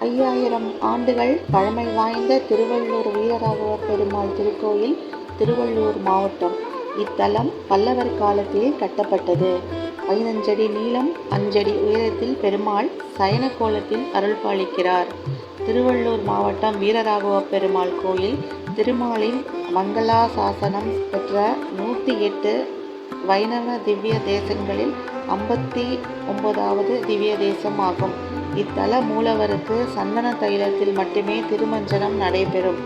5000 ஆண்டுகள் பழமை வாய்ந்த திருவள்ளூர் வீரராகவ பெருமாள் திருக்கோயில், திருவள்ளூர் மாவட்டம். இத்தலம் பல்லவர் காலத்தில் கட்டப்பட்டது. 15 அடி நீளம், 5 அடி உயரத்தில் பெருமாள் சயன கோலத்தில் அருள்பாலிக்கிறார். திருவள்ளூர் மாவட்டம் வீரராகவ பெருமாள் கோயில் திருமாலின் மங்களாசாசனம் பெற்ற 108 வைணவ திவ்ய தேசங்களில் 59வது திவ்ய தேசம் ஆகும். இத்தல மூலவருக்கு சந்தன தைலத்தில் மட்டுமே திருமஞ்சனம் நடைபெறும்.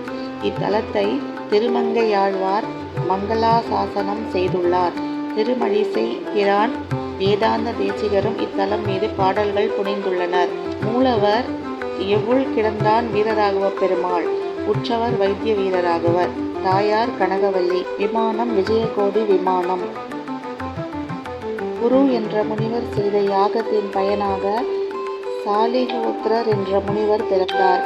இத்தலத்தை திருமங்கையாழ்வார் மங்களாசாசனம் செய்துள்ளார். திருமழிசை பிரான் வேதாந்த தேசிகரும் இத்தலம் மீது பாடல்கள் புனைந்துள்ளனர். மூலவர் எவ்வுள் கிடந்தான் வீரராகவ பெருமாள். உற்சவர் வைத்திய வீரராகவர். தாயார் கனகவல்லி. விமானம் விஜயகோடி விமானம். குரு என்ற முனிவர் செய்த யாகத்தின் பயனாக சாலிஹோத்திரர் என்ற முனிவர் பிறந்தார்.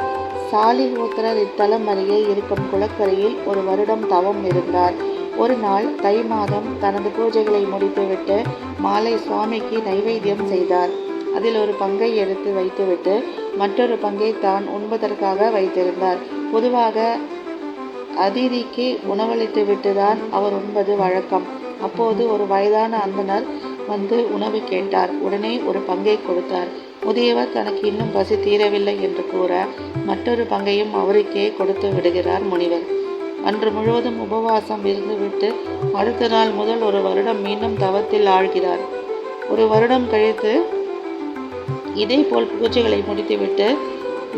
சாலிஹோத்திரர் இத்தலம் அருகே இருக்கும் குளக்கரையில் ஒரு வருடம் தவம் இருந்தார். ஒரு நாள் தை மாதம் தனது பூஜைகளை முடித்துவிட்டு மாலை சுவாமிக்கு நைவேத்தியம் செய்தார். அதில் ஒரு பங்கை எடுத்து வைத்துவிட்டு மற்றொரு பங்கை தான் உண்பதற்காக வைத்திருந்தார். பொதுவாக அதிதிக்கு உணவளித்துவிட்டு தான் அவர் உண்பது வழக்கம். அப்போது ஒரு வயதான அந்தணர் வந்து உணவு கேட்டார். உடனே ஒரு பங்கை கொடுத்தார். முதியவர் தனக்கு இன்னும் பசி தீரவில்லை என்று கூற மற்றொரு பங்கையும் அவருக்கே கொடுத்து விடுகிறார் முனிவர். அன்று முழுவதும் உபவாசம் இருந்துவிட்டு அடுத்த நாள் முதல் ஒரு வருடம் மீண்டும் தவத்தில் ஆழ்கிறார். ஒரு வருடம் கழித்து இதே போல் பூஜைகளை முடித்துவிட்டு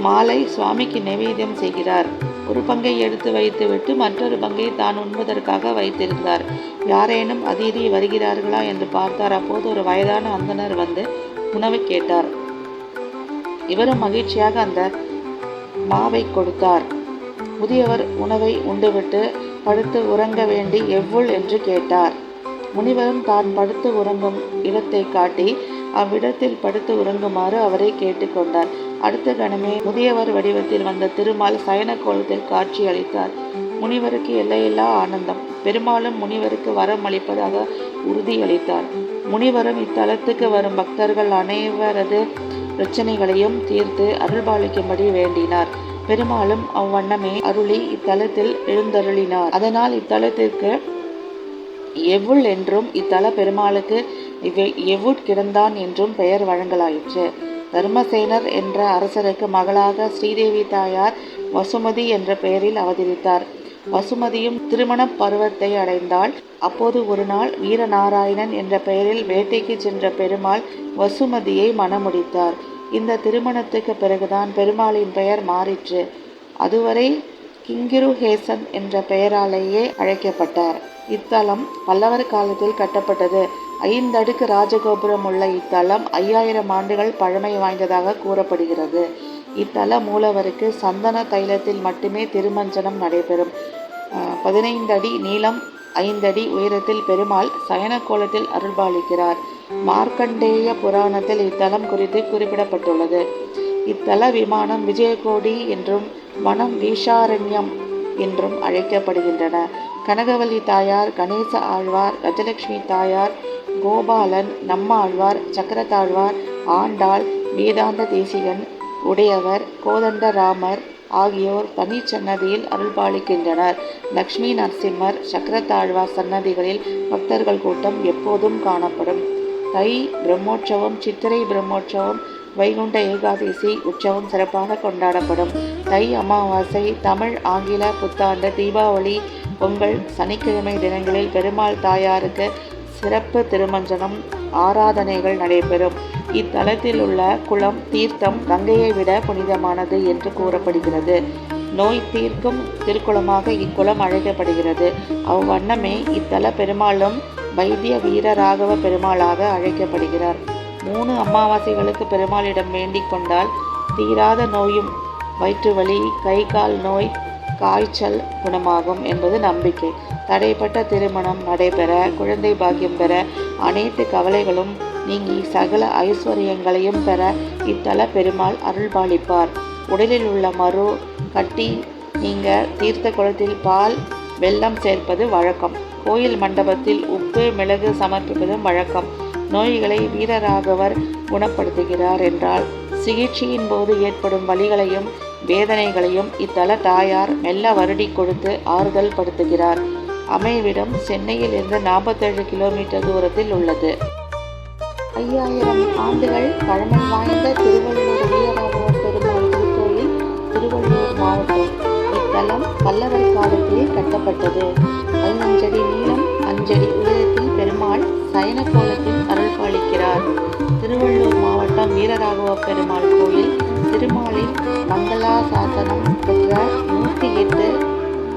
மாலை சுவாமிக்கு நைவேத்தியம் செய்கிறார். ஒரு பங்கை எடுத்து வைத்துவிட்டு மற்றொரு பங்கை தான் உண்பதற்காக வைத்திருந்தார். யாரேனும் அதிதி வருகிறார்களா என்று பார்த்தார். அப்போது ஒரு வயதான அந்தணர் வந்து உணவு கேட்டார். இவரும் மகிழ்ச்சியாக அந்த மாவை கொடுத்தார். முதியவர் உணவை உண்டுவிட்டு படுத்து உறங்க வேண்டி எவ்வுள் என்று கேட்டார். முனிவரும் தான் படுத்து உறங்கும் இடத்தை காட்டி அவ்விடத்தில் படுத்து உறங்குமாறு அவரை கேட்டுக்கொண்டார். அடுத்த கணமே முதியவர் வடிவத்தில் வந்த திருமால் சயன கோலத்தில் காட்சி அளித்தார். முனிவருக்கு எல்லையில்லா ஆனந்தம். பெருமாளும் முனிவருக்கு வரம் அளிப்பதாக உறுதியளித்தார். முனிவரும் இத்தலத்துக்கு வரும் பக்தர்கள் அனைவரது பிரச்சனைகளையும் தீர்த்து அருள்பாலிக்கும்படி வேண்டினார். பெருமாளும் அவ்வண்ணமே அருளி இத்தலத்தில் எழுந்தருளினார். அதனால் இத்தலத்திற்கு எவ்வுள் என்றும் இத்தல பெருமாளுக்கு எவ்வுட் கிடந்தான் என்றும் பெயர் வழங்கலாயிற்று. தர்மசேனர் என்ற அரசருக்கு மகளாக ஸ்ரீதேவி தாயார் வசுமதி என்ற பெயரில் அவதரித்தார். வசுமதியும் திருமண பருவத்தை அடைந்தாள். அப்போது ஒரு நாள் வீரநாராயணன் என்ற பெயரில் வேட்டைக்கு சென்ற பெருமாள் வசுமதியை மணமுடித்தார். இந்த திருமணத்துக்கு பிறகுதான் பெருமாளின் பெயர் மாறிற்று. அதுவரை கிங்கிருஹேசன் என்ற பெயராலேயே அழைக்கப்பட்டார். இத்தலம் பல்லவர் காலத்தில் கட்டப்பட்டது. 5 அடுக்கு ராஜகோபுரம் உள்ள இத்தலம் 5000 ஆண்டுகள் பழமை வாய்ந்ததாக கூறப்படுகிறது. இத்தல மூலவருக்கு சந்தன தைலத்தில் மட்டுமே திருமஞ்சனம் நடைபெறும். 15 அடி நீளம், 5 அடி உயரத்தில் பெருமாள் சயன கோலத்தில் அருள்பாலிக்கிறார். மார்க்கண்டேய புராணத்தில் இத்தலம் குறித்து குறிப்பிடப்பட்டுள்ளது. இத்தல விமானம் விஜயகோடி என்றும் வனம் வீஷாரண்யம் என்றும் அழைக்கப்படுகின்றன. கனகவல்லி தாயார், கணேச ஆழ்வார், கஜலட்சுமி தாயார், கோபாலன், நம்மாழ்வார், சக்கரத்தாழ்வார், ஆண்டாள், வேதாந்த தேசிகன், உடையவர், கோதண்டராமர் ஆகியோர் தனி சன்னதியில் அருள்பாலிக்கின்றனர். லக்ஷ்மி நரசிம்மர், சக்கரத்தாழ்வார் சன்னதிகளில் பக்தர்கள் கூட்டம் எப்போதும் காணப்படும். தை பிரம்மோற்சவம், சித்திரை பிரம்மோற்சவம், வைகுண்ட ஏகாதசி உற்சவம் சிறப்பாக கொண்டாடப்படும். தை அமாவாசை, தமிழ் ஆங்கில புத்தாண்டு, தீபாவளி, பொங்கல், சனிக்கிழமை தினங்களில் பெருமாள் தாயாருக்கு சிறப்பு திருமஞ்சனம் ஆராதனைகள் நடைபெறும். இத்தலத்தில் உள்ள குளம் தீர்த்தம் கங்கையை விட புனிதமானது என்று கூறப்படுகிறது. நோய் தீர்க்கும் திருக்குளமாக இக்குளம் அழைக்கப்படுகிறது. அவ்வண்ணமே இத்தல பெருமாளும் வைத்திய வீரராகவ பெருமாளாக அழைக்கப்படுகிறார். 3 அமாவாசைகளுக்கு பெருமாளிடம் வேண்டிக் கொண்டால் தீராத நோயும் வயிற்று வலி, கை கால் நோய், காய்ச்சல் குணமாகும் என்பது நம்பிக்கை. தடைப்பட்ட திருமணம் நடைபெற, குழந்தை பாக்கியம் பெற, அனைத்து கவலைகளும் நீங்கி சகல ஐஸ்வர்யங்களையும் பெற இத்தல பெருமாள் அருள்பாலிப்பார். உடலில் உள்ள மரு கட்டி நீங்க தீர்த்த குளத்தில் பால், வெல்லம் சேர்ப்பது வழக்கம். கோயில் மண்டபத்தில் உப்பு, மிளகு சமர்ப்பிப்பதும் வழக்கம். நோய்களை வீரராகவர் குணப்படுத்துகிறார் என்றால் சிகிச்சையின் போது ஏற்படும் வலிகளையும் வேதனைகளையும் இத்தல தாயார் மெல்ல வருடி கொடுத்து ஆறுதல் படுத்துகிறார். அமைவிடம் சென்னையில் இருந்து 47 கிலோமீட்டர் தூரத்தில் உள்ளது. 5000 ஆண்டுகள் பழமை வாய்ந்த திருவள்ளூர் வீரராகவ பெருமாள் திருக்கோயில், திருவள்ளூர் மாவட்டம். இத்தலம் பல்லவர் காலத்தில் கட்டப்பட்டது. 15 அடி நீளம், 5 அடி உயரத்தில் பெருமாள் சயன கோலத்தில் அருள் பாலிக்கிறார். திருவள்ளூர் மாவட்டம் வீரராகவ பெருமாள் கோயில் திருமாலின் மங்களாசாசனம் பெற்ற 108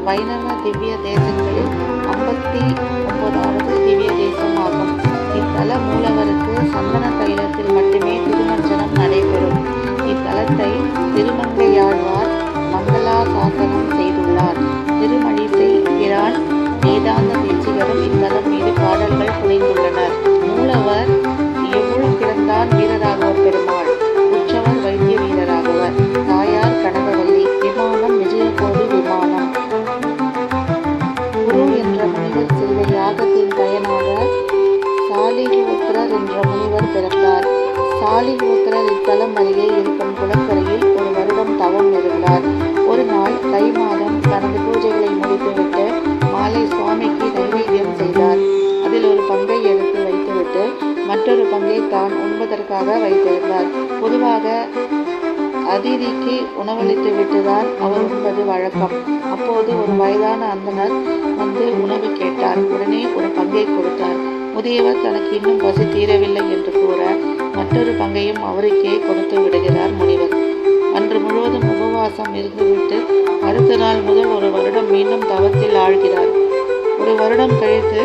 வைணவ திவ்ய தேசங்களில் 59வது திவ்ய தேசம் ஆகும். இத்தல மூலவருக்கு சந்தன தைலத்தில் மட்டுமே திருமஞ்சனம் நடைபெறும். இத்தலத்தை திருமங்கையாழ்வார் மங்களாசாசனம் செய்துள்ளார். திருமழிசை பிரான் வேதாந்த தேசிகரும் இத்தலம் மீது பாடல்கள் புனைந்துள்ளனர். மூலவர் எவ்வுள் கிடந்தான் வீரராகவ பெருமாள், உற்சவர் வைத்திய வீரராகவர், தாயார் கனகவல்லி. விமானம் விஜயகோடி விமானம். குரு என்ற முனிவர் செய்த யாகத்தின் பயனாக சாலிஹோத்திரர் என்ற முனிவர் பிறந்தார். சாலிஹோத்திரர் இத்தலம் அருகே இருக்கும் குளக்கரையில் ஒரு வருடம் தவம் இருந்தார். ஒரு நாள் தை மாதம் தனது பூஜைகளை முடித்துவிட்டு மாலை சுவாமிக்கு நைவேத்தியம் செய்தார். அதில் ஒரு பங்கை எடுத்து வைத்துவிட்டு மற்றொரு பங்கை தான் உண்பதற்காக வைத்திருந்தார். பொதுவாக அதிதிக்கு உணவளித்து விட்டுதான் அவர் உண்பது வழக்கம். அப்போது ஒரு வயதான அந்தணர் வந்து உணவு கேட்டார். உடனே ஒரு பங்கை கொடுத்தார். முதியவர் தனக்கு இன்னும் பசி தீரவில்லை என்று கூற மற்றொரு பங்கையும் அவருக்கே கொடுத்து விடுகிறார் முனிவர். அன்று முழுவதும் உபவாசம் இருந்துவிட்டு அடுத்த நாள் முதல் ஒரு வருடம் மீண்டும் தவத்தில் ஆழ்கிறார். ஒரு வருடம் கழித்து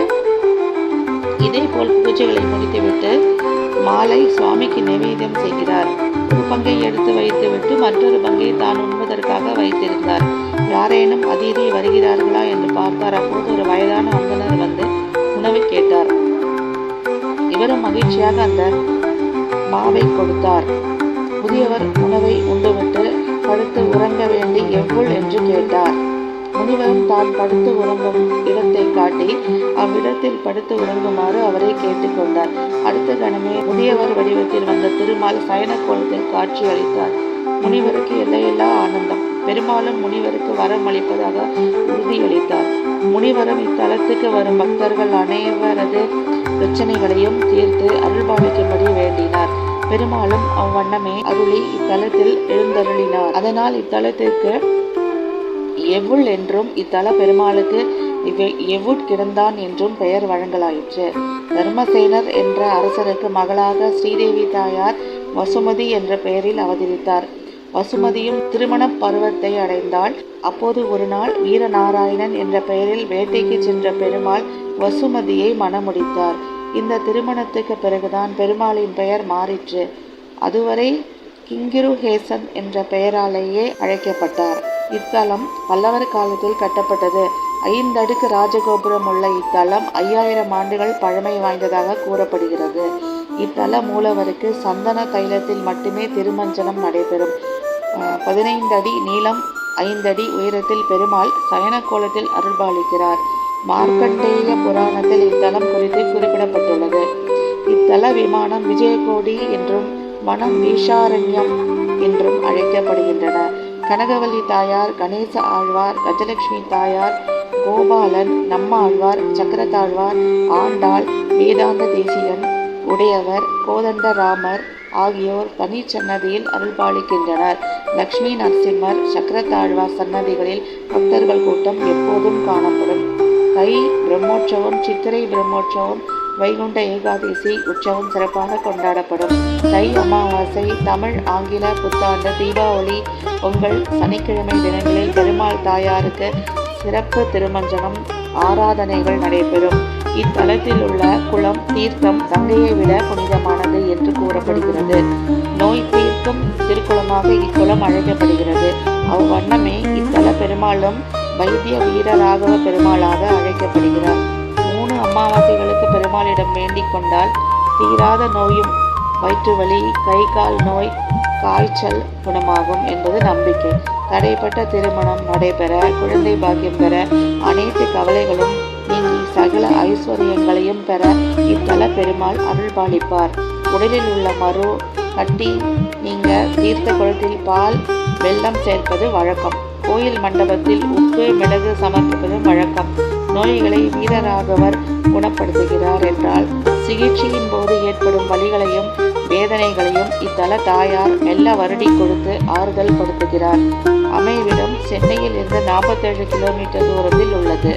இதேபோல் பூஜைகளை முடித்துவிட்டு மாலை சுவாமிக்கு நிவேதியம் செய்கிறார். ஒரு பங்கை எடுத்து வைத்துவிட்டு மற்றொரு பங்கை தான் உண்பதற்காக வைத்திருந்தார். யாரேனும் அதிதி வருகிறார்களா என்று பார்த்தார். அப்போது ஒரு வயதான அந்தணர் வந்து உணவு கேட்டார். இவரும் மகிழ்ச்சியாக அந்த மாவை கொடுத்தார். முதியவர் உணவை உண்டுவிட்டு படுத்து உறங்க வேண்டி எவ்வுள் என்று கேட்டார். முனிவரும் தான் படுத்து உறங்கும் இடத்தை காட்டி அவ்விடத்தில் படுத்து உறங்குமாறு அவரை கேட்டுக்கொண்டார். அடுத்த கணமே முதியவர் வடிவத்தில் வந்த திருமால் சயன கோலத்தில் காட்சி அளித்தார். முனிவருக்கு எல்லையில்லா ஆனந்தம். பெருமாளும் முனிவருக்கு வரம் அளிப்பதாக உறுதியளித்தார். முனிவரும் இத்தலத்துக்கு வரும் பக்தர்கள் அனைவரது பிரச்சனைகளையும் தீர்த்து அருள்பாலிக்கும்படி வேண்டினார். பெருமாளும் அவ்வண்ணமே அருளி இத்தலத்தில் எழுந்தருளினார். அதனால் இத்தலத்திற்கு எவ்வுள் என்றும் இத்தல பெருமாளுக்கு எவ்வுட் கிடந்தான் என்றும் பெயர் வழங்கலாயிற்று. தர்மசேனர் என்ற அரசருக்கு மகளாக ஸ்ரீதேவி தாயார் வசுமதி என்ற பெயரில் அவதரித்தார். வசுமதியும் திருமண பருவத்தை அடைந்தாள். அப்போது ஒரு நாள் வீரநாராயணன் என்ற பெயரில் வேட்டைக்கு சென்ற பெருமாள் வசுமதியை மணமுடித்தார். இந்த திருமணத்துக்கு பிறகுதான் பெருமாளின் பெயர் மாறிற்று. அதுவரை கிங்கிருஹேசன் என்ற பெயராலேயே அழைக்கப்பட்டார். இத்தலம் பல்லவர் காலத்தில் கட்டப்பட்டது. 5 அடுக்கு ராஜகோபுரம் உள்ள இத்தலம் 5000 ஆண்டுகள் பழமை வாய்ந்ததாக கூறப்படுகிறது. இத்தல மூலவருக்கு சந்தன தைலத்தில் மட்டுமே திருமஞ்சனம் நடைபெறும். 15 அடி நீளம், 5 அடி உயரத்தில் பெருமாள் சயன கோலத்தில் அருள்பாலிக்கிறார். மார்க்கண்டேய புராணத்தில் இத்தலம் குறித்து குறிப்பிடப்பட்டுள்ளது. இத்தல விமானம் விஜயகோடி என்றும் வனம் வீஷாரண்யம் என்றும் அழைக்கப்படுகின்றன. கனகவல்லி தாயார், கணேச ஆழ்வார், கஜலட்சுமி தாயார், கோபாலன், நம்மாழ்வார், சக்கரத்தாழ்வார், ஆண்டாள், வேதாந்த தேசிகன், உடையவர், கோதண்டராமர் ஆகியோர் தனி சன்னதியில் அருள்பாலிக்கின்றனர். லக்ஷ்மி நரசிம்மர், சக்கரத்தாழ்வார் சன்னதிகளில் பக்தர்கள் கூட்டம் எப்போதும் காணப்படும். தை பிரம்மோற்சவம், சித்திரை பிரம்மோற்சவம், வைகுண்ட ஏகாதசி உற்சவம் சிறப்பாக கொண்டாடப்படும். தை அமாவாசை, தமிழ் ஆங்கில புத்தாண்டு, தீபாவளி, பொங்கல், சனிக்கிழமை தினங்களில் பெருமாள் தாயாருக்கு சிறப்பு திருமஞ்சனம் ஆராதனைகள் நடைபெறும். இத்தலத்தில் உள்ள குளம் தீர்த்தம் கங்கையை விட புனிதமானது என்று கூறப்படுகிறது. நோய் தீர்க்கும் திருக்குளமாக இக்குளம் அழைக்கப்படுகிறது. அவ்வண்ணமே இத்தல பெருமாளும் வைத்திய வீரராகவ பெருமாளாக அழைக்கப்படுகிறார். 3 அமாவாசைகளுக்கு பெருமாளிடம் வேண்டிக் கொண்டால் தீராத நோயும் வயிற்று வலி, கை கால் நோய், காய்ச்சல் குணமாகும் என்பது நம்பிக்கை. தடைப்பட்ட திருமணம் நடைபெற, குழந்தை பாக்கியம் பெற, அனைத்து கவலைகளும் நீங்கி சகல ஐஸ்வர்யங்களையும் பெற இத்தல பெருமாள் அருள்பாலிப்பார். உடலில் உள்ள கட்டி நீங்க தீர்த்த குளத்தில் பால் வெல்லம் சேர்ப்பது வழக்கம். கோயில் மண்டபத்தில் உப்பு மிளகு சமர்ப்பிப்பதும் வழக்கம். நோய்களை வீரராகவர் குணப்படுத்துகிறார் என்றால் சிகிச்சையின் போது ஏற்படும் வலிகளையும் வேதனைகளையும் இத்தல தாயார் மெல்ல வருடி கொடுத்து ஆறுதல் படுத்துகிறார். அமைவிடம் சென்னையில் இருந்து 47 கிலோமீட்டர் தூரத்தில் உள்ளது.